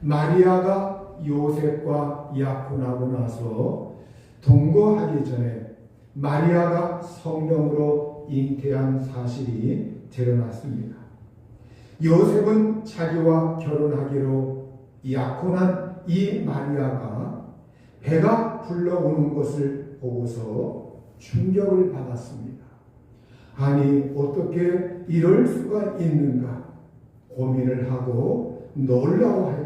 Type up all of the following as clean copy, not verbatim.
마리아가 요셉과 약혼하고 나서 동거하기 전에 마리아가 성령으로 잉태한 사실이 드러났습니다. 요셉은 자기와 결혼하기로 약혼한 이 마리아가 배가 불러오는 것을 보고서 충격을 받았습니다. 아니, 어떻게 이럴 수가 있는가 고민을 하고 놀라워했고,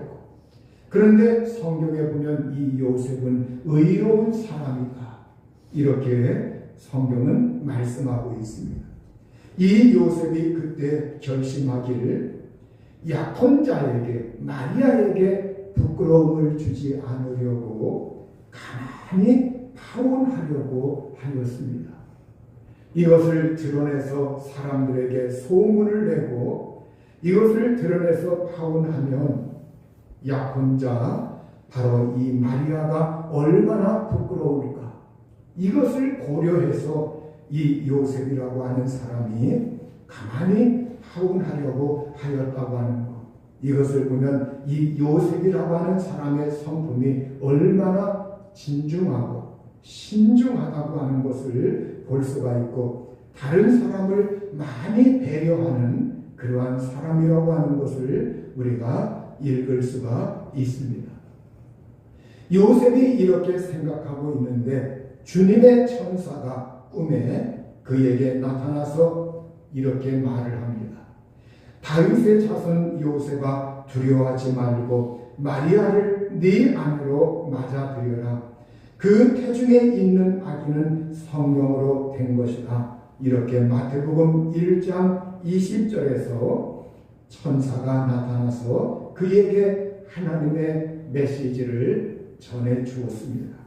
그런데 성경에 보면 이 요셉은 의로운 사람이다, 이렇게 성경은 말씀하고 있습니다. 이 요셉이 그때 결심하기를 약혼자에게, 마리아에게 부끄러움을 주지 않으려고 가만히 파혼하려고 하였습니다. 이것을 드러내서 사람들에게 소문을 내고 이것을 드러내서 파혼하면 약혼자, 바로 이 마리아가 얼마나 부끄러울까, 이것을 고려해서 이 요셉이라고 하는 사람이 가만히 파혼하려고 하였다고 하는 것, 이것을 보면 이 요셉이라고 하는 사람의 성품이 얼마나 진중하고 신중하다고 하는 것을 볼 수가 있고, 다른 사람을 많이 배려하는 그러한 사람이라고 하는 것을 우리가 읽을 수가 있습니다. 요셉이 이렇게 생각하고 있는데 주님의 천사가 꿈에 그에게 나타나서 이렇게 말을 합니다. 다윗의 자손 요셉아, 두려워하지 말고 마리아를 네 아내로 맞아들여라. 그 태중에 있는 아기는 성령으로 된 것이다. 이렇게 마태복음 1장 20절에서 천사가 나타나서 그에게 하나님의 메시지를 전해 주었습니다.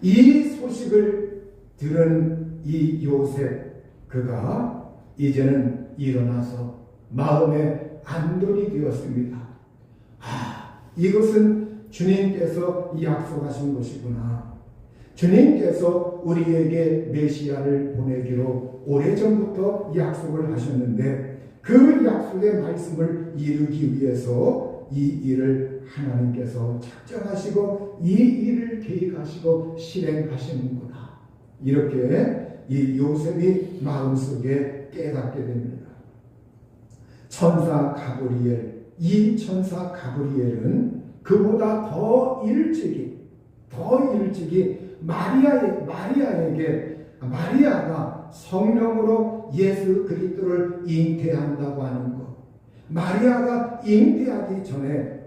이 소식을 들은 이 요셉, 그가 이제는 일어나서 마음에 안도이 되었습니다. 이것은 주님께서 약속하신 것이구나. 주님께서 우리에게 메시아를 보내기로 오래전부터 약속을 하셨는데 그 약속의 말씀을 이루기 위해서 이 일을 하나님께서 작정하시고 이 일을 계획하시고 실행하시는구나. 이렇게 이 요셉이 마음속에 깨닫게 됩니다. 천사 가브리엘, 이 천사 가브리엘은 그보다 더 일찍이 마리아가 성령으로 예수 그리스도를 잉태한다고 하는 것, 마리아가 잉태하기 전에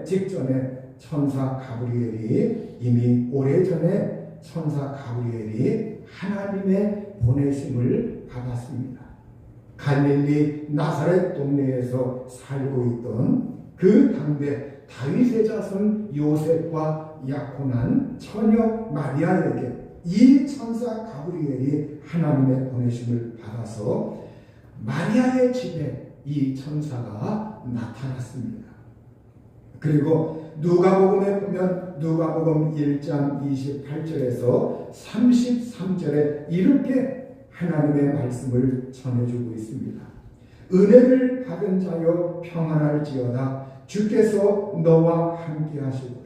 직전에 천사 가브리엘이 이미 오래전에 천사 가브리엘이 하나님의 보내심을 받았습니다. 갈릴리 나사렛 동네에서 살고 있던 그 당대 다윗의 자손 요셉과 약혼한 처녀 마리아에게 이 천사 가브리엘이 하나님의 보내심을 받아서 마리아의 집에 이 천사가 나타났습니다. 그리고 누가복음에 보면 누가복음 1장 28절에서 33절에 이렇게 하나님의 말씀을 전해주고 있습니다. 은혜를 받은 자여 평안할지어다. 주께서 너와 함께 하시리라.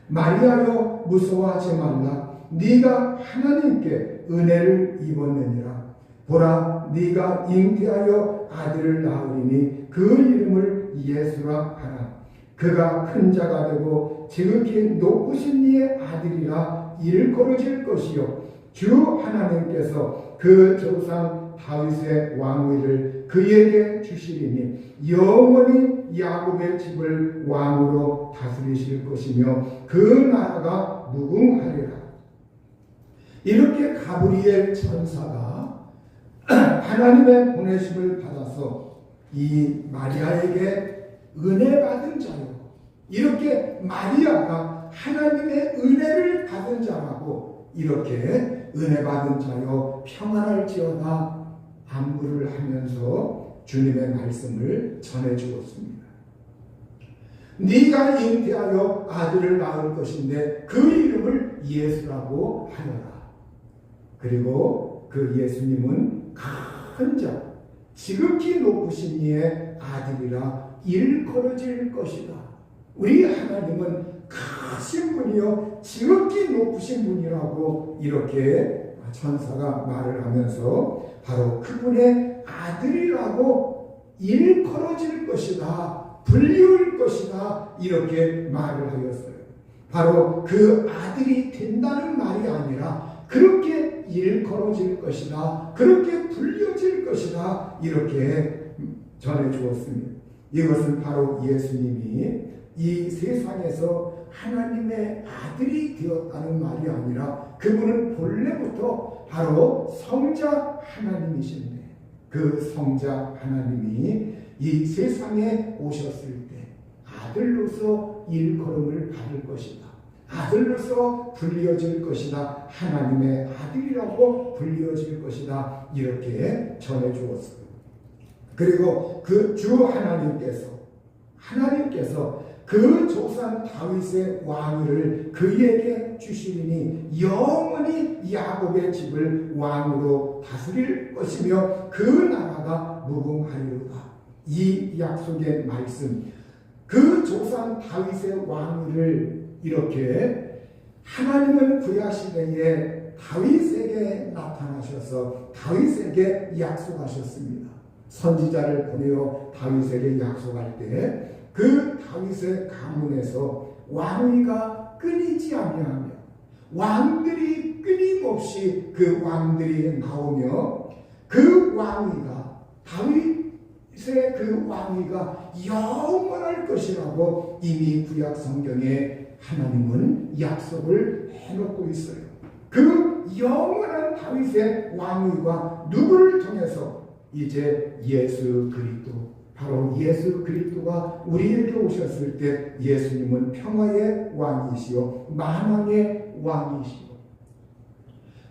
마리아여 무서워하지 말라. 네가 하나님께 은혜를 입었느니라. 보라, 네가 잉태하여 아들을 낳으리니 그 이름을 예수라 하라. 그가 큰 자가 되고 지극히 높으신 이의 아들이라 일컬어질 것이요 주 하나님께서 그 조상 다윗의 왕위를 그에게 주시리니 영원히 야곱의 집을 왕으로 다스리실 것이며 그 나라가 무궁하리라. 이렇게 가브리엘 천사가 하나님의 보내심을 받아서 이 마리아에게 은혜 받은 자요, 이렇게 마리아가 하나님의 은혜를 받은 자라고 이렇게 은혜 받은 자요 평안할지어다 안부를 하면서 주님의 말씀을 전해 주었습니다. 네가 잉태하여 아들을 낳을 것인데 그 이름을 예수라고 하여라. 그리고 그 예수님은 큰 자, 지극히 높으신 이의 아들이라 일컬어질 것이다. 우리 하나님은 크신 분이요 지극히 높으신 분이라고 이렇게 천사가 말을 하면서 바로 그분의 아들이라고 일컬어질 것이다, 불리울 것이다, 이렇게 말을 하였어요. 바로 그 아들이 된다는 말이 아니라 그렇게 일컬어질 것이다, 그렇게 불려질 것이다, 이렇게 전해 주었습니다. 이것은 바로 예수님이 이 세상에서 하나님의 아들이 되었다는 말이 아니라 그분은 본래부터 바로 성자 하나님이신데, 그 성자 하나님이 이 세상에 오셨을 때 아들로서 일컬음을 받을 것이다, 아들로서 불려질 것이다, 하나님의 아들이라고 불려질 것이다, 이렇게 전해 주었습니다. 그리고 그 주 하나님께서 그 조상 다윗의 왕위를 그에게 주시리니 영원히 야곱의 집을 왕으로 다스릴 것이며 그 나라가 무궁하리로다. 이 약속의 말씀, 그 조상 다윗의 왕위를 이렇게 하나님은 구약시대에 다윗에게 나타나셔서 다윗에게 약속하셨습니다. 선지자를 보내어 다윗에게 약속할 때 그 다윗의 가문에서 왕위가 끊이지 아니하며 왕들이 끊임없이 그 왕들이 나오며 그 왕위가 다윗의 그 왕위가 영원할 것이라고 이미 구약 성경에 하나님은 약속을 해놓고 있어요. 그 영원한 다윗의 왕위가 누구를 통해서? 이제 예수 그리스도, 바로 예수 그리스도가 우리에게 오셨을 때 예수님은 평화의 왕이시요 만왕의 왕이시요,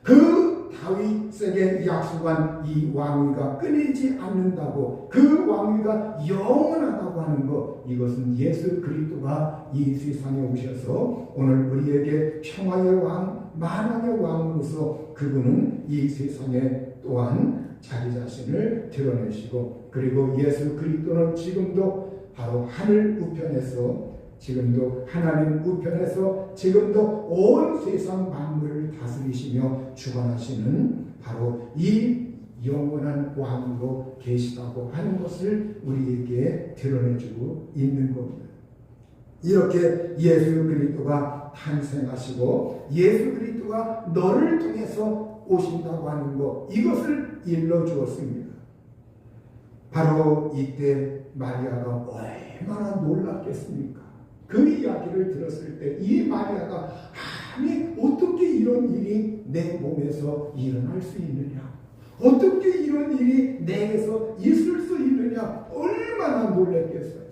그 다윗에게 약속한 이 왕위가 끊이지 않는다고, 그 왕위가 영원하다고 하는 것, 이것은 예수 그리스도가 이 세상에 오셔서 오늘 우리에게 평화의 왕, 만왕의 왕으로서 그분은 이 세상에 또한 자기 자신을 드러내시고, 그리고 예수 그리스도는 지금도 바로 하늘 우편에서, 지금도 하나님 우편에서 지금도 온 세상 만물을 다스리시며 주관하시는 바로 이 영원한 왕으로 계시다고 하는 것을 우리에게 드러내주고 있는 겁니다. 이렇게 예수 그리스도가 탄생하시고 예수 그리스도가 너를 통해서 오신다고 하는 것, 이것을 일러주었습니다. 바로 이때 마리아가 얼마나 놀랐겠습니까? 그 이야기를 들었을 때 이 마리아가, 아니 어떻게 이런 일이 내 몸에서 일어날 수 있느냐, 어떻게 이런 일이 내게서 있을 수 있느냐, 얼마나 놀랐겠어요.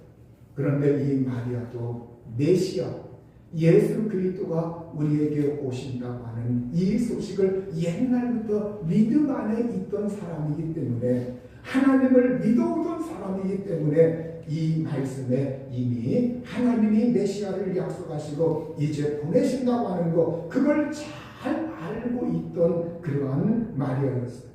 그런데 이 마리아도 메시아 예수 그리스도가 우리에게 오신다고 하는 이 소식을 옛날부터 믿음 안에 있던 사람이기 때문에, 하나님을 믿어오던 사람이기 때문에 이 말씀에 이미 하나님이 메시아를 약속하시고 이제 보내신다고 하는 것, 그걸 잘 알고 있던 그러한 마리아였어요.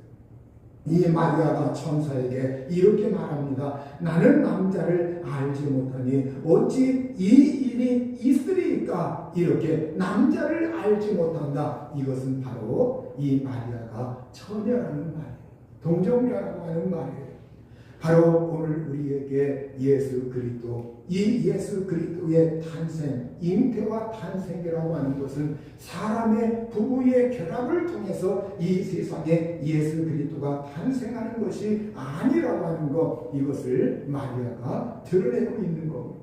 이 마리아가 천사에게 이렇게 말합니다. 나는 남자를 알지 못하니 어찌 이 일이 있으리까? 이렇게 남자를 알지 못한다. 이것은 바로 이 마리아가 처녀라는 말이에요. 동정녀라고 하는 말이에요. 바로 오늘 우리에게 예수 그리스도, 이 예수 그리스도의 탄생, 잉태와 탄생이라고 하는 것은 사람의 부부의 결합을 통해서 이 세상에 예수 그리스도가 탄생하는 것이 아니라고 하는 것, 이것을 마리아가 드러내고 있는 겁니다.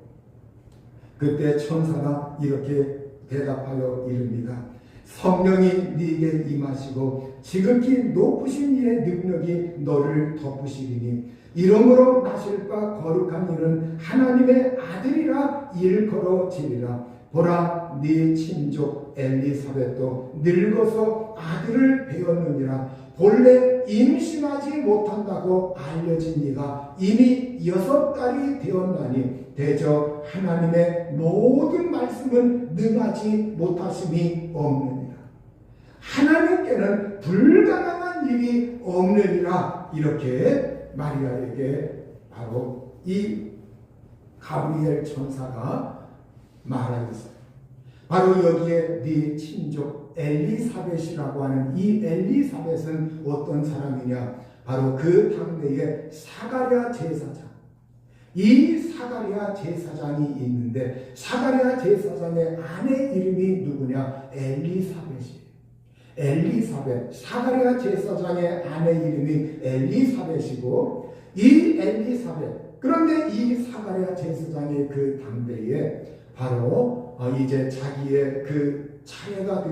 그때 천사가 이렇게 대답하여 이릅니다. 성령이 네게 임하시고 지극히 높으신 이의 능력이 너를 덮으시리니 이러므로 나실 바 거룩한 이는 하나님의 아들이라 일컬어지리라. 보라, 네 친족 엘리사벳도 늙어서 아들을 배었느니라. 본래 임신하지 못한다고 알려진 이가 이미 6달이 되었나니 대저 하나님의 모든 말씀은 능하지 못하심이 없느니라. 하나님께는 불가능한 일이 없느니라. 이렇게 마리아에게 바로 이 가브리엘 천사가 말하였어요. 바로 여기에 네 친족 엘리사벳이라고 하는 이 엘리사벳은 어떤 사람이냐? 바로 그 당대의 사가랴 제사장. 이 사가랴 제사장이 있는데 사가랴 제사장의 아내 이름이 누구냐? 엘리사벳이에요. 엘리사벳, 사가랴 제사장의 아내 이름이 엘리사벳이고 이 엘리사벳, 그런데 이 사가랴 제사장의 그 당대에 바로 이제 자기의 차례가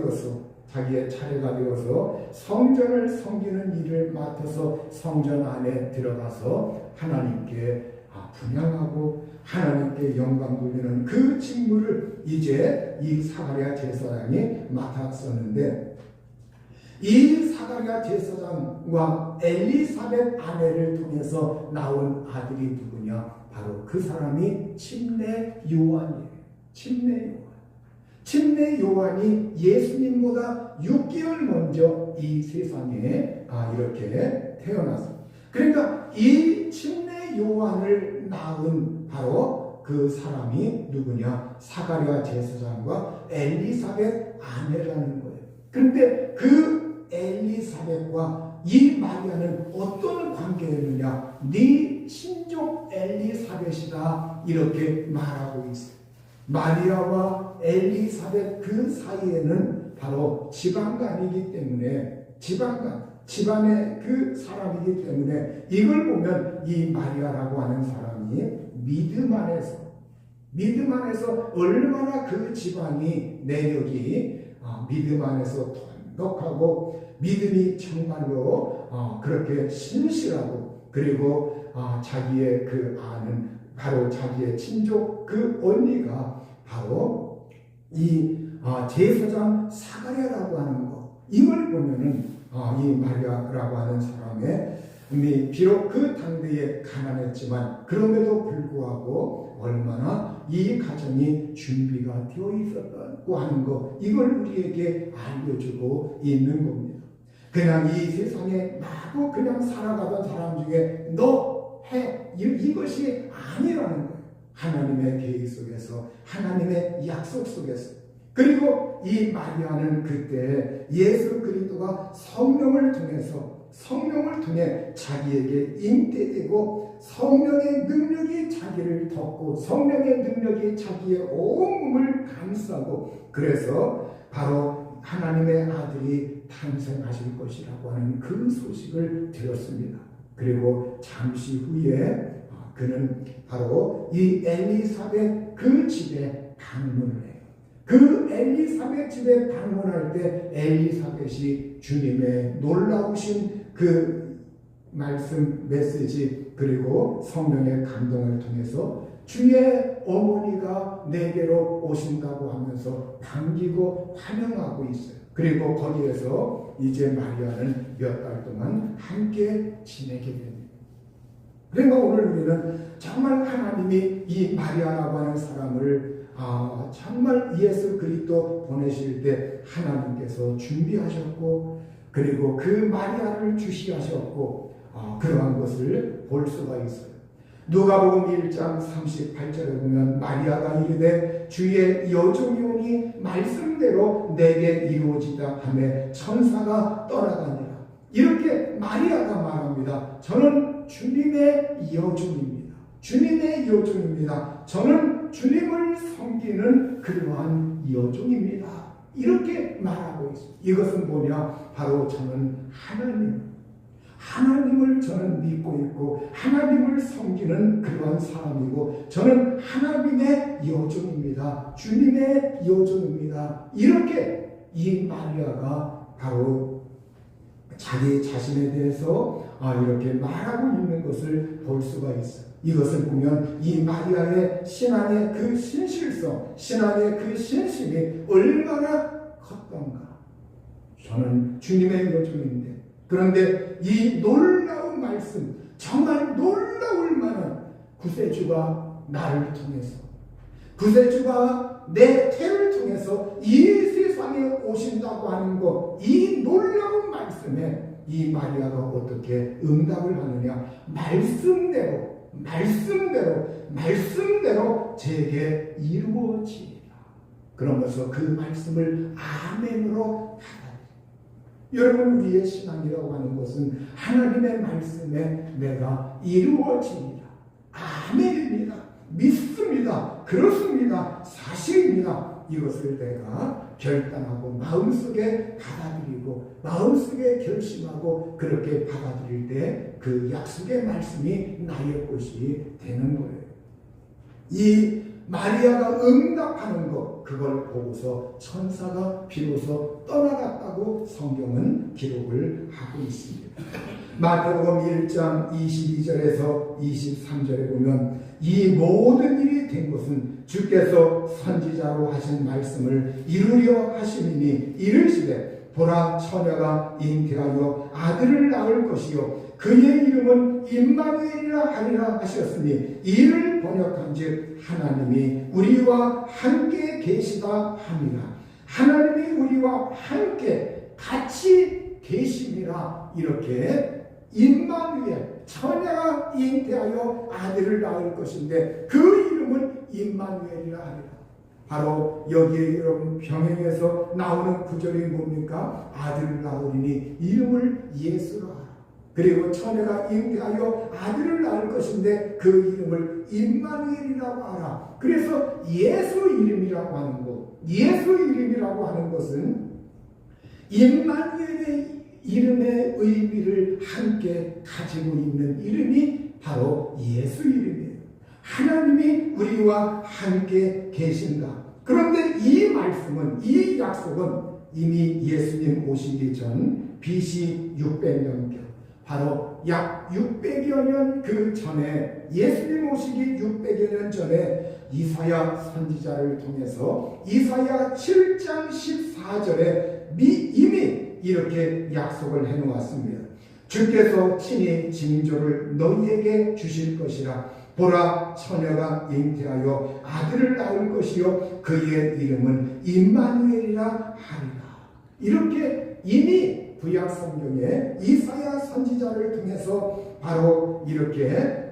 되어서 성전을 섬기는 일을 맡아서 성전 안에 들어가서 하나님께 분향하고 하나님께 영광 돌리는 그 직무를 이제 이 사가랴 제사장이 맡았었는데 이 사가랴 제사장과 엘리사벳 아내를 통해서 나온 아들이 누구냐? 바로 그 사람이 침례 요한이에요. 침례 요한이 예수님보다 6개월 먼저 이 세상에 이렇게 태어났습니다. 그러니까 이 침례 요한을 낳은 바로 그 사람이 누구냐? 사가랴 제사장과 엘리사벳 아내라는 거예요. 그런데 그 엘리사벳과 이 마리아는 어떤 관계였느냐? 네 친족 엘리사벳이다, 이렇게 말하고 있어요. 마리아와 엘리사벳 그 사이에는 바로 지방간이기 때문에 집안의 그 사람이기 때문에 이걸 보면 이 마리아라고 하는 사람이 믿음 안에서 얼마나 그 집안이 내력이 믿음 안에서 돈독하고 믿음이 정말로 그렇게 신실하고 그리고 자기의 그 아는 바로 자기의 친족 그 언니가 바로 이 제사장 사가랴라고 하는 것, 이걸 보면은 이 마리아라고 하는 사람의 비록 그 당대에 가난했지만 그럼에도 불구하고 얼마나 이 가정이 준비가 되어 있었다고 하는 것, 이걸 우리에게 알려주고 있는 겁니다. 그냥 이 세상에 마구 그냥 살아가던 사람 중에 너 해, 이것이 아니라는 거예요. 하나님의 계획 속에서, 하나님의 약속 속에서. 그리고 이 마리아는 그때 예수 그리스도가 성령을 통해 자기에게 임대되고 성령의 능력이 자기를 덮고 성령의 능력이 자기의 온 몸을 감싸고 그래서 바로 하나님의 아들이 탄생하실 것이라고 하는 그 소식을 들었습니다. 그리고 잠시 후에 그는 바로 이 엘리사벳 그 집에 방문을 해요. 그 엘리사벳 집에 방문할 때 엘리사벳이 주님의 놀라우신 그 말씀 메시지 그리고 성령의 감동을 통해서 주의 어머니가 내게로 오신다고 하면서 반기고 환영하고 있어요. 그리고 거기에서 이제 마리아는 몇 달 동안 함께 지내게 됩니다. 그러니까 오늘 우리는 정말 하나님이 이 마리아라고 하는 사람을 정말 예수 그리스도 보내실 때 하나님께서 준비하셨고 그리고 그 마리아를 주시하셨고 그러한 것을 볼 수가 있어요. 누가복음 1장 38절에 보면 마리아가 이르되 주의 여종이오니 말씀대로 내게 이루어지다 하매 천사가 떠나가니라. 이렇게 마리아가 말합니다. 저는 주님의 여종입니다. 주님의 여종입니다. 저는 주님을 섬기는 그러한 여종입니다. 이렇게 말하고 있습니다. 이것은 뭐냐? 바로 저는 하나님을 저는 믿고 있고 하나님을 섬기는 그러한 사람이고 저는 하나님의 여종입니다. 주님의 여종입니다. 이렇게 이 마리아가 바로 자기 자신에 대해서 이렇게 말하고 있는 것을 볼 수가 있어요. 이것을 보면 이 마리아의 신앙의 그 신실성, 신앙의 그 신심이 얼마나 컸던가. 저는 주님의 여종인데 그런데 이 놀라운 말씀, 정말 놀라울 만한 구세주가 나를 통해서, 구세주가 내 태를 통해서 이 세상에 오신다고 하는 것, 이 놀라운 말씀에 이 마리아가 어떻게 응답을 하느냐? 말씀대로 제게 이루어지리라. 그러면서 그 말씀을 아멘으로 받아들여요. 여러분, 우리의 신앙이라고 하는 것은 하나님의 말씀에 내가 이루어집니다. 아멘입니다. 믿습니다. 그렇습니다. 사실입니다. 이것을 내가 결단하고 마음속에 받아들이고 마음속에 결심하고 그렇게 받아들일 때 그 약속의 말씀이 나의 것이 되는 거예요. 이 마리아가 응답하는 것, 그걸 보고서 천사가 비로소 떠나갔다고 성경은 기록을 하고 있습니다. 마태복음 1장 22절에서 23절에 보면 이 모든 일이 된 것은 주께서 선지자로 하신 말씀을 이루려 하심이니 이르시되 보라 처녀가 잉태하여 아들을 낳을 것이요 그의 이름은 임마누엘이라 하리라 하셨으니 이를 번역한즉 하나님이 우리와 함께 계시다 함이라. 하나님이 우리와 함께 같이 계심이라. 이렇게 임마누엘, 처녀가 잉태하여 아들을 낳을 것인데 그 이름은 임마누엘이라 하리라. 바로 여기에 여러분 병행해서 나오는 구절이 뭡니까? 아들을 낳으리니 이름을 예수라 하라. 그리고 처녀가 잉태하여 아들을 낳을 것인데 그 이름을 임마누엘이라고 하라. 그래서 예수 이름이라고 하는 것, 예수 이름이라고 하는 것은 임마누엘의 이름의 의미를 함께 가지고 있는 이름이 바로 예수 이름이에요. 하나님이 우리와 함께 계신다. 그런데 이 말씀은, 이 약속은 이미 예수님 오시기 전 BC 600년경, 바로 약 600여 년 그 전에, 예수님 오시기 600여 년 전에 이사야 선지자를 통해서 이사야 7장 14절에 이미 이렇게 약속을 해놓았습니다. 주께서 친히 징조를 너희에게 주실 것이라. 보라 처녀가 잉태하여 아들을 낳을 것이요 그의 이름은 임마누엘이라 하리라. 이렇게 이미 구약 성경에 이사야 선지자를 통해서 바로 이렇게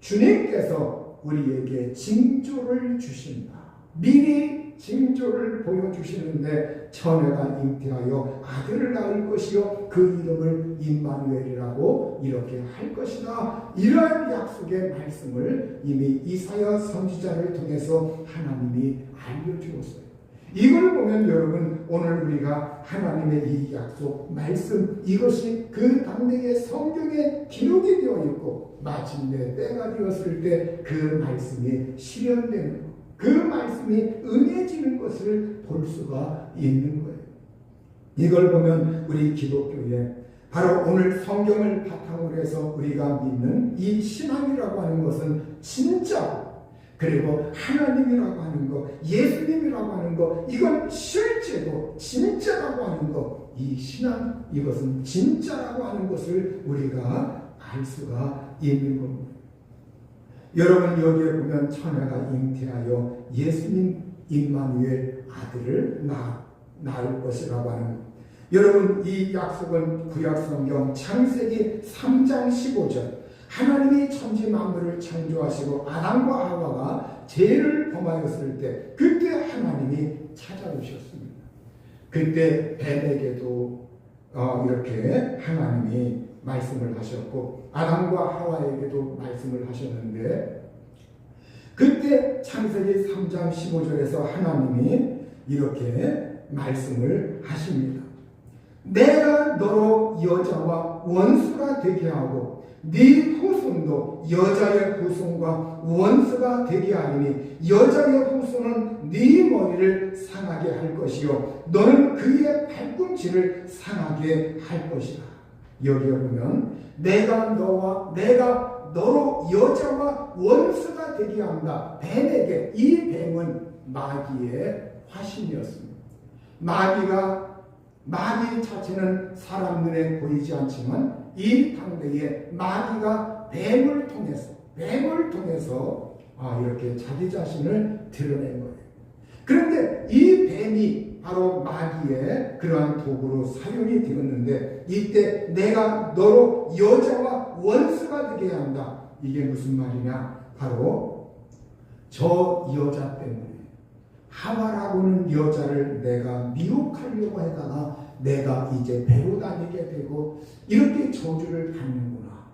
주님께서 우리에게 징조를 주신다. 미리 징조를 보여주시는데 처녀가 잉태하여 아들을 낳을 것이요 그 이름을 임마누엘이라고 이렇게 할 것이다. 이러한 약속의 말씀을 이미 이사야 선지자를 통해서 하나님이 알려주었어요. 이걸 보면 여러분, 오늘 우리가 하나님의 이 약속 말씀, 이것이 그 당대의 성경에 기록이 되어 있고 마침내 때가 되었을 때 그 말씀이 실현되는 것, 그 말씀이 응해지는 것을 볼 수가 있는 거예요. 이걸 보면 우리 기독교에 바로 오늘 성경을 바탕으로 해서 우리가 믿는 이 신앙이라고 하는 것은 진짜고, 그리고 하나님이라고 하는 것, 예수님이라고 하는 것, 이건 실제고 진짜라고 하는 것, 이 신앙, 이것은 진짜라고 하는 것을 우리가 알 수가 있는 겁니다. 여러분, 여기에 보면 처녀가 잉태하여 예수님 임마누엘 아들을 낳을 것이라고 하는 것. 여러분, 이 약속은 구약성경 창세기 3장 15절, 하나님이 천지 만물을 창조하시고 아담과 하와가 죄를 범하였을 때 그때 하나님이 찾아오셨습니다. 그때 뱀에게도 이렇게 하나님이 말씀을 하셨고 아담과 하와에게도 말씀을 하셨는데, 그때 창세기 3장 15절에서 하나님이 이렇게 말씀을 하십니다. 내가 너로 여자와 원수가 되게 하고 네 후손도 여자의 후손과 원수가 되게 하리니 여자의 후손은 네 머리를 상하게 할 것이요 너는 그의 발꿈치를 상하게 할 것이다. 여기에 보면 내가 너로 여자와 원수가 되게 한다. 뱀에게, 이 뱀은 마귀의 화신이었습니다. 마귀 자체는 사람 눈에 보이지 않지만 이 당대에 마귀가 뱀을 통해서 이렇게 자기 자신을 드러낸 거예요. 그런데 이 뱀이 바로 마귀의 그러한 도구로 사용이 되었는데 이때 내가 너로 여자와 원수가 되게 한다. 이게 무슨 말이냐? 바로 저 여자 때문에 하와라고는 여자를 내가 미혹하려고 하다가 내가 이제 배로 다니게 되고 이렇게 저주를 받는구나.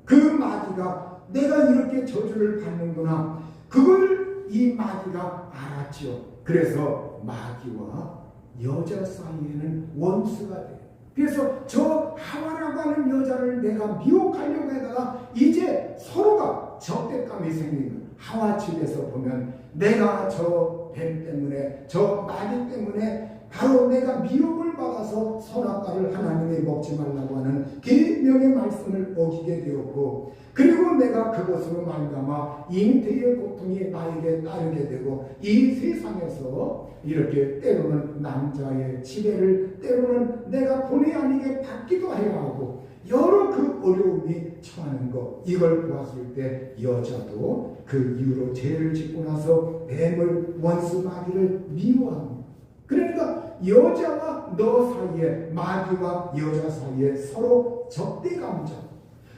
그 마귀가 내가 이렇게 저주를 받는구나. 그걸 이 마귀가 알았지요. 그래서 마귀와 여자 사이에는 원수가 돼요. 그래서 저 하와라고 하는 여자를 내가 미혹하려고 하다가 이제 서로가 적대감이 생기는 하와 집에서 보면 내가 저 뱀 때문에 저 마귀 때문에 바로 내가 미혹을 받아서 선악과를 하나님이 먹지 말라고 하는 계명의 말씀을 어기게 되었고 그리고 내가 그것으로 말미암아 잉태의 고통이 나에게 따르게 되고 이 세상에서 이렇게 때로는 남자의 지배를 때로는 내가 본의 아니게 받기도 해야 하고 여러 그 어려움이 처하는 것 이걸 보았을 때 여자도 그 이후로 죄를 짓고 나서 뱀을 원수 마귀를 미워합니다. 그러니까 여자와 너 사이에 마귀와 여자 사이에 서로 적대 감정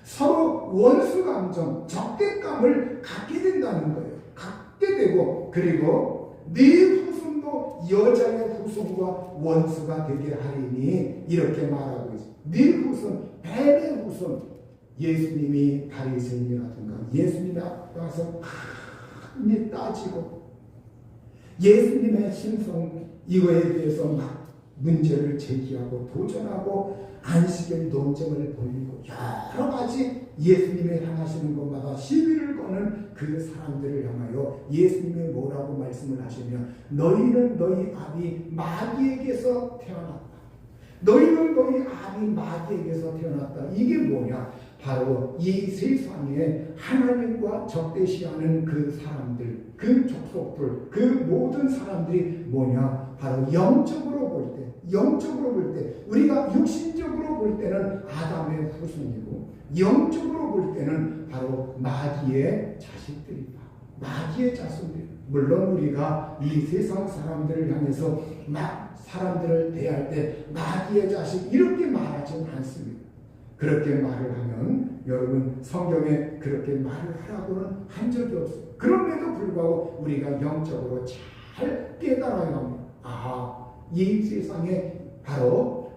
서로 원수 감정 적대감을 갖게 된다는 거예요. 갖게 되고 그리고 네 후손도 여자의 후손과 원수가 되게 하리니 이렇게 말하고 있습니다. 네 후손 뱀의 후손 예수님이 바리새인이라든가 예수님 앞에 와서 많이 따지고 예수님의 신성 이거에 대해서 막 문제를 제기하고 도전하고 안식일 논쟁을 벌이고 여러 가지 예수님이 향하시는 것마다 시비를 거는 그 사람들을 향하여 예수님이 뭐라고 말씀을 하시며 너희는 너희 아비 마귀에게서 태어났다. 너희는 너희 아비 마귀에게서 태어났다. 이게 뭐냐? 바로 이 세상에 하나님과 적대시하는 그 사람들, 그 족속들, 그 모든 사람들이 뭐냐? 바로 영적으로 볼 때, 우리가 육신적으로 볼 때는 아담의 후손이고, 영적으로 볼 때는 바로 마귀의 자식들이다. 마귀의 자손들. 물론 우리가 이 세상 사람들을 향해서 막 사람들을 대할 때 마귀의 자식 이렇게 말하지는 않습니다. 그렇게 말을 하면 여러분 성경에 그렇게 말을 하라고는 한 적이 없어요. 그럼에도 불구하고 우리가 영적으로 잘 깨달아야 합니다. 이 세상에 바로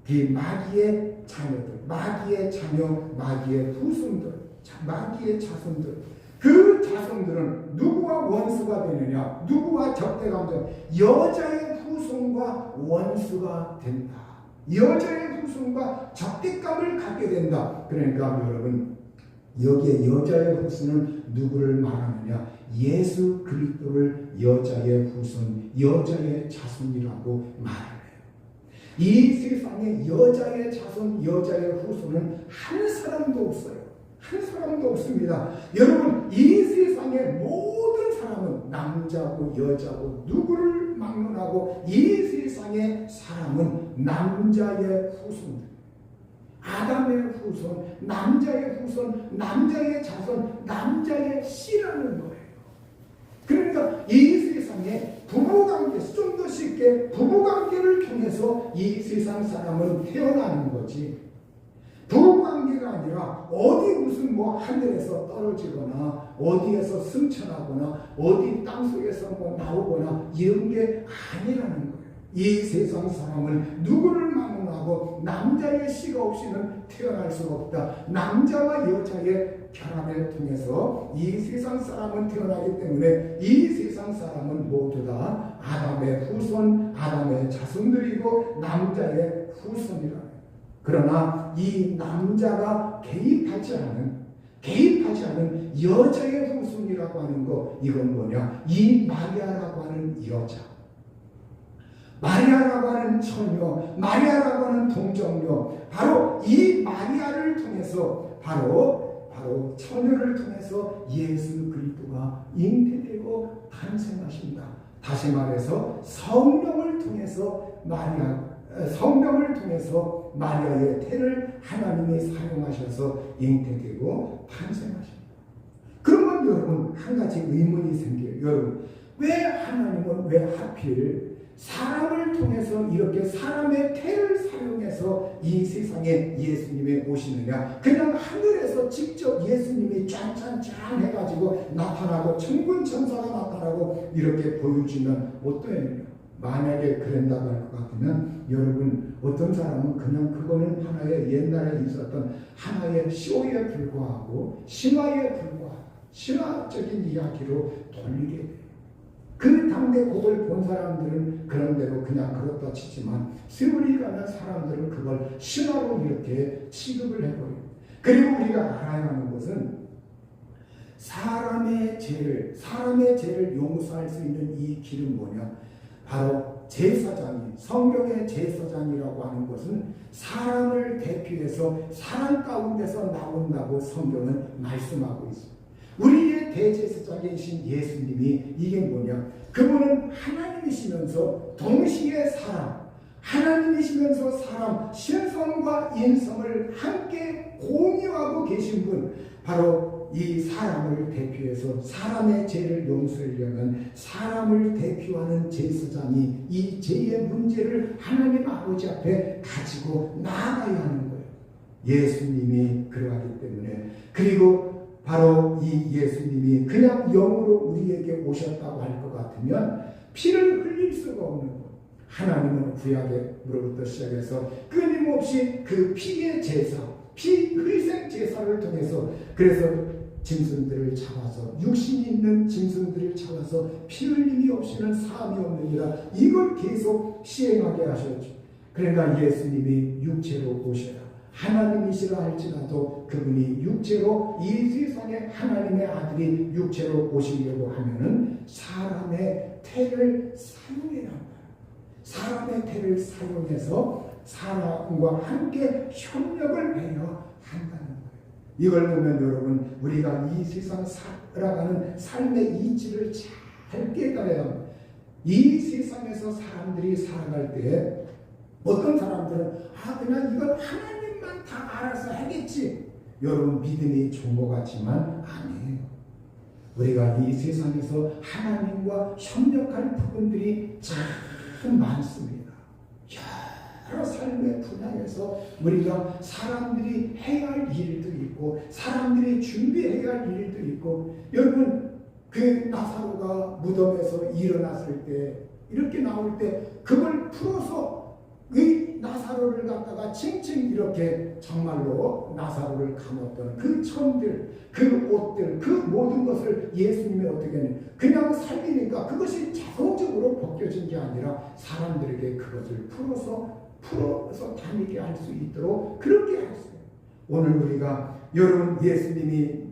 이 마귀의 자녀들, 마귀의 자녀, 마귀의 후손들, 마귀의 자손들 그 자손들은 누구와 원수가 되느냐? 누구와 적대감정? 여자의 후손과 원수가 된다. 여자의 후손과 적대감을 갖게 된다. 그러니까 여러분 여기에 여자의 후손은 누구를 말하느냐? 예수 그리스도를 여자의 후손, 여자의 자손이라고 말해요. 이 세상에 여자의 자손, 여자의 후손은 한 사람도 없어요. 한 사람도 없습니다. 여러분 이 세상의 모든 사람은 남자고 여자고 누구를 막론하고 이 세상의 사람은 남자의 후손, 아담의 후손, 남자의 후손, 남자의 자손, 남자의 씨라는 거예요. 그러니까 이 세상에 부부관계, 좀 더 쉽게 부부관계를 통해서 이 세상 사람은 태어나는 거지. 부부관계가 아니라 어디 무슨 하늘에서 떨어지거나 어디에서 승천하거나 어디 땅속에서 나오거나 이런 게 아니라는 거예요. 이 세상 사람은 누구를 막론하고 남자의 씨가 없이는 태어날 수가 없다. 남자와 여자의 결합을 통해서 이 세상 사람은 태어나기 때문에 이 세상 사람은 모두 다 아담의 후손, 아담의 자손들이고 남자의 후손이라. 그러나 이 남자가 개입하지 않은 여자의 후손이라고 하는 거, 이건 뭐냐? 이 마리아라고 하는 여자, 마리아라고 하는 처녀, 마리아라고 하는 동정녀, 바로 이 마리아를 통해서 바로 처녀를 통해서 예수 그리스도가 잉태되고 탄생하신다. 다시 말해서 성령을 통해서 마리아의 태를 하나님이 사용하셔서 잉태되고 탄생하십니다. 그러면 여러분 한 가지 의문이 생겨요. 여러분 왜 하나님은 왜 하필 사람을 통해서 이렇게 사람의 태를 사용해서 이 세상에 예수님이 오시느냐? 그냥 하늘에서 직접 예수님이 짠짠짠 해가지고 나타나고 천군 천사가 나타나고 이렇게 보여주면 어떠해요? 만약에 그런다고 할 것 같으면 여러분 어떤 사람은 그냥 그거는 하나의 옛날에 있었던 하나의 쇼에 불과하고 신화에 불과하고 신화적인 이야기로 돌리게 돼요. 그 당대 곡을 본 사람들은 그런 대로 그냥 그렇다 치지만 세월이 가면 사람들은 그걸 신화로 이렇게 취급을 해버려요. 그리고 우리가 알아야 하는 것은 사람의 죄를 용서할 수 있는 이 길은 뭐냐? 바로 제사장이, 성경의 제사장이라고 하는 것은 사람을 대표해서 사람 가운데서 나온다고 성경은 말씀하고 있습니다. 우리의 대제사장이신 예수님이 이게 뭐냐? 그분은 하나님이시면서 동시에 사람, 하나님이시면서 사람, 신성과 인성을 함께 공유하고 계신 분, 바로 이 사람을 대표해서 사람의 죄를 용서하려면 사람을 대표하는 제사장이 이 죄의 문제를 하나님 아버지 앞에 가지고 나아가야 하는 거예요. 예수님이 그러하기 때문에. 그리고 바로 이 예수님이 그냥 영으로 우리에게 오셨다고 할 것 같으면 피를 흘릴 수가 없는 거예요. 하나님은 구약으로부터 시작해서 끊임없이 그 피의 제사, 피 희생 제사를 통해서 그래서 짐승들을 잡아서 육신이 있는 짐승들을 잡아서 피 흘림이 없이는 사함이 없느니라 이걸 계속 시행하게 하셨죠. 그러니까 예수님이 육체로 오셔라. 하나님이시라 할지라도 그분이 육체로 이 세상에 하나님의 아들이 육체로 오시려고 하면은 사람의 태를 사용해야 한다. 사람의 태를 사용해서 사람과 함께 협력을 해야 한다는 거예요. 이걸 보면 여러분 우리가 이 세상 살아가는 삶의 이치를 잘 깨달아야 합니다. 이 세상에서 사람들이 살아갈 때 어떤 사람들은 그냥 이건 하나님만 다 알아서 하겠지. 여러분 믿음이 좋은 것 같지만 아니에요. 우리가 이 세상에서 하나님과 협력할 부분들이 참 많습니다. 여러 삶의 분야에서 우리가 사람들이 해야 할 일도 있고 사람들이 준비해야 할 일도 있고 여러분 그 나사로가 무덤에서 일어났을 때 이렇게 나올 때 그걸 풀어서 이 나사로를 갖다가 칭칭 이렇게 정말로 나사로를 감았던 그 천들, 그 옷들, 그 모든 것을 예수님이 어떻게 했냐? 그냥 살리니까 그것이 자동적으로 벗겨진 게 아니라 사람들에게 그것을 풀어서 다니게 할 수 있도록 그렇게 했어요. 오늘 우리가 여러분 예수님이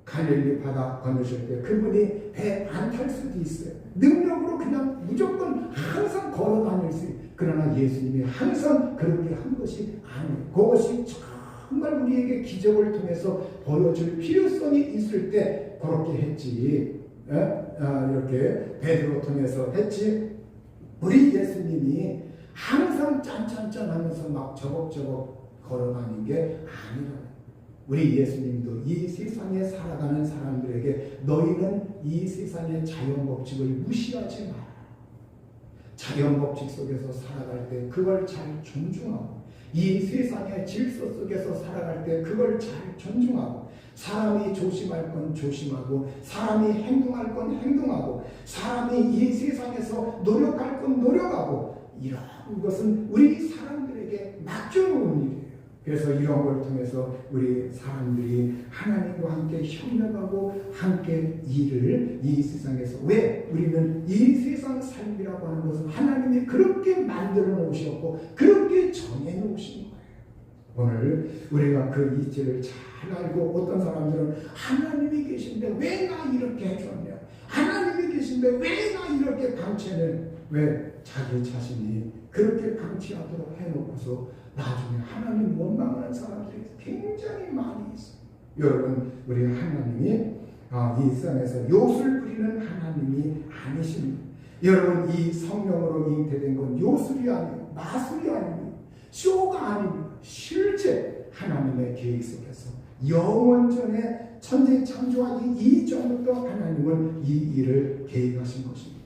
갈릴리 바다 건너실 때 그분이 배 안 탈 수도 있어요. 능력으로 그냥 무조건 항상 걸어 다닐 수 있어요. 그러나 예수님이 항상 그렇게 한 것이 아니에요. 그것이 정말 우리에게 기적을 통해서 보여줄 필요성이 있을 때 그렇게 했지. 이렇게 베드로 통해서 했지. 우리 예수님이 항상 짠짠짠 하면서 막 저벅저벅 걸어다닌 게 아니라 우리 예수님도 이 세상에 살아가는 사람들에게 너희는 이 세상의 자연법칙을 무시하지 마라. 자연법칙 속에서 살아갈 때 그걸 잘 존중하고 이 세상의 질서 속에서 살아갈 때 그걸 잘 존중하고 사람이 조심할 건 조심하고 사람이 행동할 건 행동하고 사람이 이 세상에서 노력할 건 노력하고 이런 것은 우리 사람들에게 맡겨놓은 일이에요. 그래서 이런 걸 통해서 우리 사람들이 하나님과 함께 협력하고 함께 일을 이 세상에서 왜 우리는 이 세상 삶이라고 하는 것은 하나님이 그렇게 만들어 놓으셨고 그렇게 정해 놓으신 거예요. 오늘 우리가 그 이치를 잘 알고 어떤 사람들은 하나님이 계신데 왜 나 이렇게 해줬냐 하나님이 계신데 왜 나 이렇게 방치는 왜 자기 자신이 그렇게 방치하도록 해놓고서 나중에 하나님 원망하는 사람들이 굉장히 많이 있어요. 여러분 우리 하나님이 이 세상에서 요술 부리는 하나님이 아니십니다. 여러분 이 성령으로 잉태된 건 요술이 아니에요. 마술이 아닙니다. 쇼가 아닙니다. 실제 하나님의 계획 속에서 영원전에 천지 창조하기 이전부터 하나님은 이 일을 계획하신 것입니다.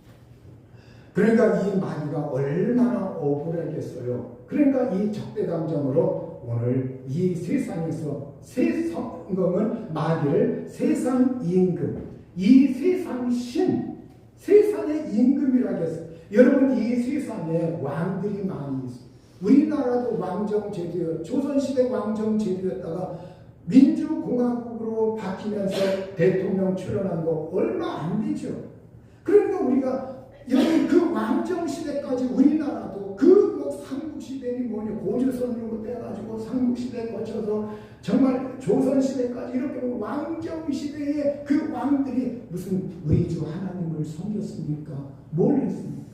그러니까 이 마귀가 얼마나 억울하겠어요. 그러니까 이 적대감정으로 오늘 이 세상에서 세상은 마귀를 세상 임금, 이 세상 신, 세상의 임금이라고 했어요. 여러분 이 세상에 왕들이 많이 있어요. 우리나라도 왕정제도였, 조선시대 왕정제도였다가 민주공화국으로 바뀌면서 대통령 출연한 거 얼마 안 되죠. 그러니까 우리가 여기 그 왕정시대까지 우리나라도 그 뭐 삼국시대니 뭐니 고조선으로 해가지고 삼국시대 거쳐서 정말 조선시대까지 이렇게 왕정시대에 그 왕들이 무슨 우리 주 하나님을 섬겼습니까? 뭘 했습니까?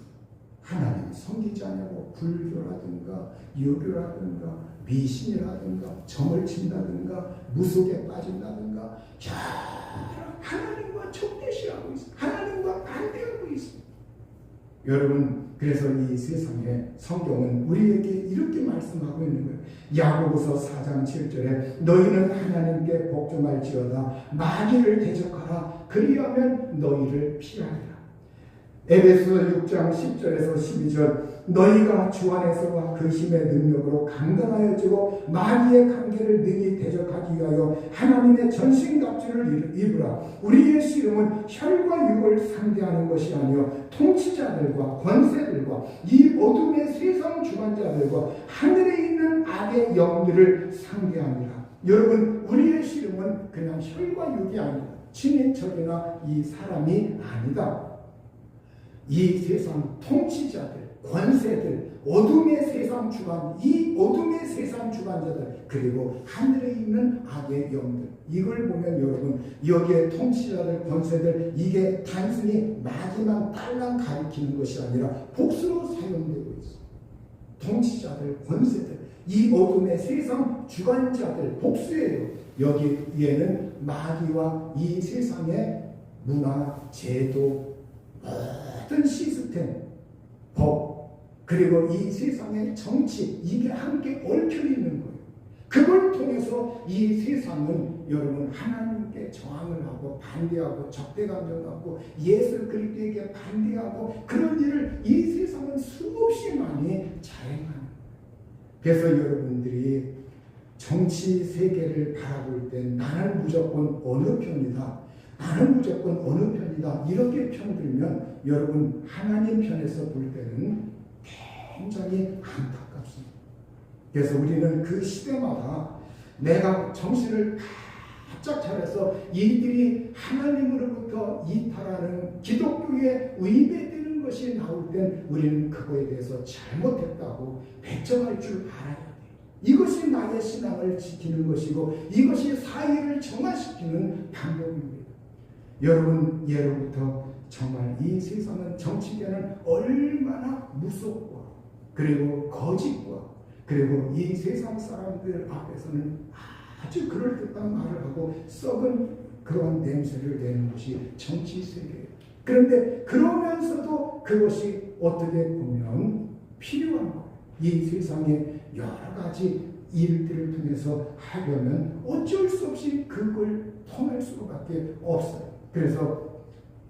하나님을 섬기지 않냐고 불교라든가 유교라든가 미신이라든가 점을 친다든가 무속에 빠진다든가 하나님과 적대시하고 있어요. 하나님과 반대하고 있어요. 여러분 그래서 이 세상에 성경은 우리에게 이렇게 말씀하고 있는 거예요. 야고보서 4장 7절에 너희는 하나님께 복종할지어다 마귀를 대적하라 그리하면 너희를 피하리라. 에베소 6장 10절에서 12절 너희가 주 안에서와 그 힘의 능력으로 강건하여지고 마귀의 관계를 능히 대적하기 위하여 하나님의 전신갑주를 입으라. 우리의 씨름은 혈과 육을 상대하는 것이 아니요 통치자들과 권세들과 이 어둠의 세상 주관자들과 하늘에 있는 악의 영들을 상대하니라. 여러분 우리의 씨름은 그냥 혈과 육이 아니다. 친인척이나 이 사람이 아니다. 이 세상 통치자들, 권세들, 어둠의 세상 주관, 이 어둠의 세상 주관자들, 그리고 하늘에 있는 악의 영들. 이걸 보면 여러분 여기에 통치자들, 권세들 이게 단순히 마귀만 딸랑 가리키는 것이 아니라 복수로 사용되고 있어. 통치자들, 권세들, 이 어둠의 세상 주관자들 복수예요. 여기에는 마귀와 이 세상의 문화, 제도, 모든 시스템, 법, 그리고 이 세상의 정치 이게 함께 얽혀 있는 거예요. 그걸 통해서 이 세상은 여러분 하나님께 저항을 하고 반대하고 적대감정 갖고 예수 그리스도에게 반대하고 그런 일을 이 세상은 수없이 많이 자행하는 거예요. 그래서 여러분들이 정치 세계를 바라볼 때 나는 무조건 어느 편이다. 나는 무조건 어느 편이다. 이렇게 편들면 여러분 하나님 편에서 볼 때는 굉장히 안타깝습니다. 그래서 우리는 그 시대마다 내가 정신을 바짝 차려서 이들이 하나님으로부터 이탈하는 기독교에 위배되는 것이 나올 땐 우리는 그거에 대해서 잘못했다고 배척할 줄 알아야 돼요. 이것이 나의 신앙을 지키는 것이고 이것이 사회를 정화시키는 방법입니다. 여러분 예로부터 정말 이 세상은 정치계는 얼마나 무섭고 그리고 거짓과 그리고 이 세상 사람들 앞에서는 아주 그럴듯한 말을 하고 썩은 그런 냄새를 내는 것이 정치 세계예요. 그런데 그러면서도 그것이 어떻게 보면 필요한 거예요. 이 세상에 여러 가지 일들을 통해서 하려면 어쩔 수 없이 그걸 통할 수밖에 없어요. 그래서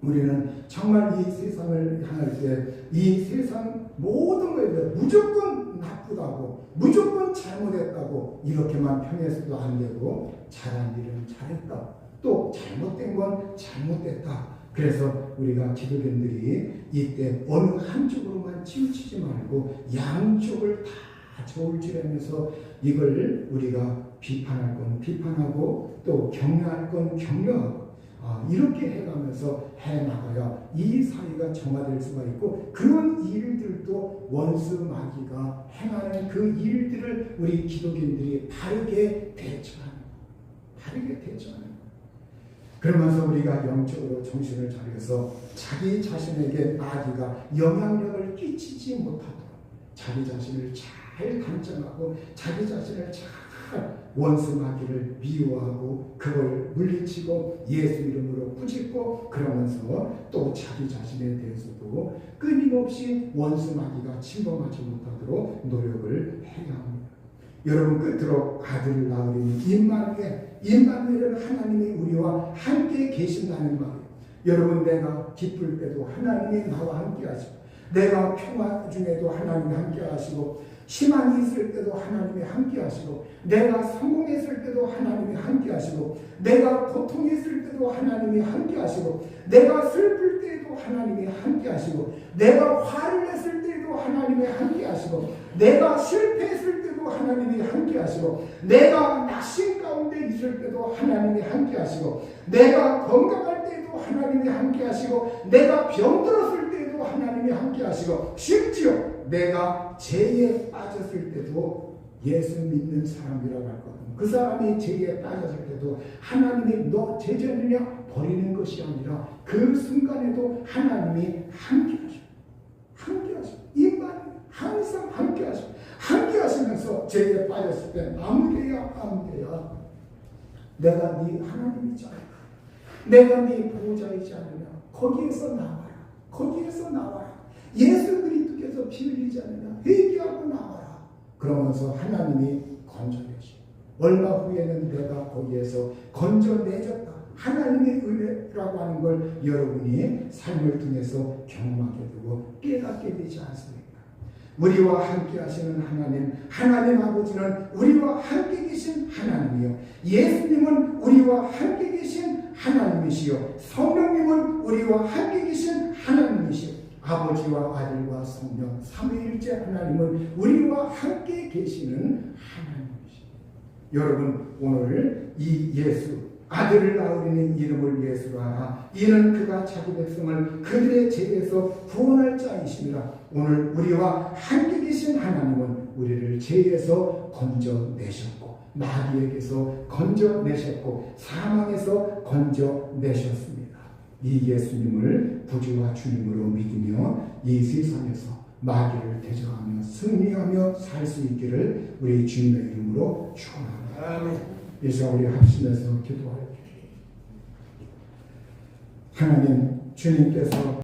우리는 정말 이 세상을 향할 때 이 세상 모든 것에 대해 무조건 나쁘다고 무조건 잘못했다고 이렇게만 평해서도 안 되고 잘한 일은 잘했다. 또 잘못된 건 잘못됐다. 그래서 우리가 기독인들이 이때 어느 한쪽으로만 치우치지 말고 양쪽을 다 저울질하면서 이걸 우리가 비판할 건 비판하고 또 격려할 건 격려하고 이렇게 해가면서 해나가야 이 사회가 정화될 수가 있고 그런 일들도 원수 마귀가 행하는 그 일들을 우리 기독인들이 바르게 대처하는 그러면서 우리가 영적으로 정신을 차려서 자기 자신에게 마귀가 영향력을 끼치지 못하도록 자기 자신을 잘 단정하고 자기 자신을 잘 원수 마귀를 미워하고 그걸 물리치고 예수 이름으로 꾸짖고 그러면서 또 자기 자신에 대해서도 끊임없이 원수 마귀가 침범하지 못하도록 노력을 해야 합니다. 여러분 끝으로 아들을 낳으리니 임마누엘은 하나님이 우리와 함께 계신다는 말이에요. 여러분 내가 기쁠 때도 하나님이 나와 함께 하시고 내가 평화 중에도 하나님이 함께 하시고, 희망이 있을 때도 하나님이 함께 하시고, 내가 성공했을 때도 하나님이 함께 하시고, 내가 고통이 있을 때도 하나님이 함께 하시고, 내가 슬플 때에도 하나님이 함께 하시고, 내가 화를 냈을 때에도 하나님이 함께 하시고, 내가 실패했을 때도 하나님이 함께 하시고, 내가 낙심 가운데 있을 때도 하나님이 함께 하시고, 내가 건강할 때에도 하나님이 함께 하시고, 내가 병들었을 때에도 하나님이 함께 하시고, 심지어 내가 죄에 빠졌을 때도 예수 믿는 사람이라고 할거든. 그 사람이 죄에 빠졌을 때도 하나님이 너 죄전이냐 버리는 것이 아니라 그 순간에도 하나님이 함께 하시고, 함께 하시고, 인간이 항상 함께 하시고, 함께 하시면서 죄에 빠졌을 때 아무개야 아무개야, 내가 네 하나님이지 않을까, 내가 네 보호자이지 않느냐, 거기에서 나와라, 거기에서 나와라, 예수 그리스도께서 피 흘리지 않느냐, 회개하고 나와라. 그러면서 하나님이 건져내시고, 얼마 후에는 내가 거기에서 건져내졌다, 하나님의 은혜라고 하는 걸 여러분이 삶을 통해서 경험하게 되고 깨닫게 되지 않습니까? 우리와 함께 하시는 하나님, 하나님 아버지는 우리와 함께 계신 하나님이요, 예수님은 우리와 함께 계신 하나님이시요, 성령님은 우리와 함께 계신 하나님이시요, 아버지와 아들과 성령 삼위일체 하나님은 우리와 함께 계시는 하나님이시요. 여러분, 오늘 이 예수, 아들을 낳으리는 이름을 예수로 하라. 이는 그가 자기 백성을 그들의 죄에서 구원할 자이심이라. 오늘 우리와 함께 계신 하나님은 우리를 죄에서 건져내셨고, 마귀에게서 건져내셨고, 사망에서 건져내셨습니다. 이 예수님을 구주와 주님으로 믿으며 이 세상에서 마귀를 대적하며 승리하며 살 수 있기를 우리 주님의 이름으로 축원합니다. 이제 우리 합심해서 기도하여 주십시오. 하나님, 주님께서